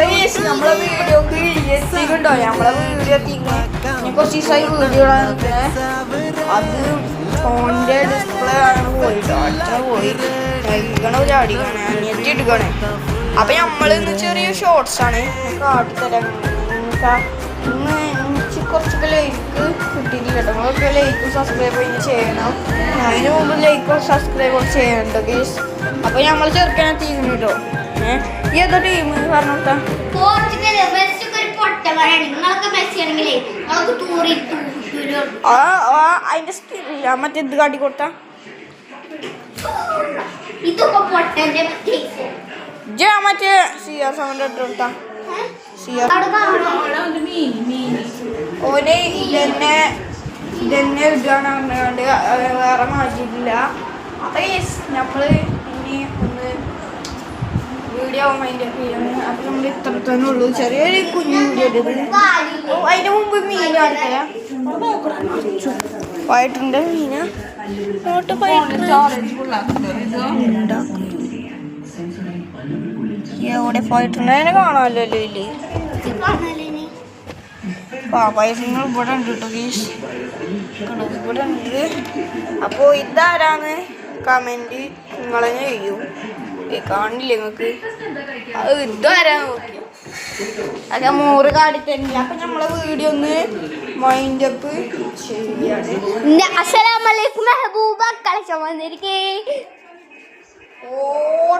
അപ്പൊ നമ്മളെ വീഡിയോക്ക് എത്തിക്കണ്ടോ നമ്മളെ വീഡിയോ എത്തിക്കണേ കുറച്ച് ദിവസമായി വീഡിയോ അത് ഫോണിന്റെ ഡിസ്പ്ലേ ആണ് പോയിട്ടോ അച്ഛനെ പോയി കഴിക്കണോ ചാടിക്കണേ നെറ്റ് എടുക്കണേ അപ്പൊ നമ്മളിന്ന് ചെറിയ ഷോർട്സ് ആണ് കാട്ടിത്തരാം ഇന്ന് എനിക്ക് കുറച്ചൊക്കെ ലൈക്ക് കിട്ടിയിട്ടില്ല കേട്ടോ നമ്മളൊക്കെ ലൈക്ക് സബ്സ്ക്രൈബ് ചെയ്യണം അതിന് മുമ്പ് ലൈക്ക് സബ്സ്ക്രൈബ് ചെയ്യണ്ട ഗീസ് അപ്പൊ നമ്മൾ ചെറുക്കാനെത്തിക്കുന്നു കേട്ടോ ഏതാ ടീം പറഞ്ഞോട്ടാ അതിന്റെ സ്കില്ല മറ്റേത് കാട്ടി കൊടുത്ത മറ്റേ സിയാ സൗണ്ട് ഇട്ട് കൊടുത്ത ഓന് ഇതന്നെ ഇടാണ് പറഞ്ഞുകൊണ്ട് വേറെ മാറ്റിയിട്ടില്ല അപ്പൊ നമ്മള് ഇനി ഒന്ന് വീഡിയോ അതിൻ്റെ അപ്പം നമ്മൾ ഇത്ര തന്നെ ഉള്ളൂ ചെറിയൊരു കുഞ്ഞു വീഡിയോ അതിന് മുമ്പ് മീൻ കാണിക്കല ഫൈറ്ററിൻ്റെ മീന എവിടെ ഫൈറ്ററിനെ കാണാമല്ലോ ഇല്ലേ പാപ്പായങ്ങൾ ഇവിടെ ഉണ്ട് കേട്ടോ ഗീസ് ഇവിടെ ഉണ്ട് അപ്പോൾ ഇതാരാന്ന് കമൻറ്റ് നിങ്ങളെന്നെ ചെയ്യൂ കാണില്ലേ നിങ്ങൾക്ക് അത് ഇതാരാ നോക്കി അത് മോറ് കാണിത്തരില്ല അപ്പൊ നമ്മളെ വീഡിയോ ഒന്ന് മൈൻഡ് അപ്പ് ശരിയാണ് അസ്സലാമു അലൈക്കും മെഹബൂബ കളിച്ചാൻ വന്നിരിക്കേ ഓ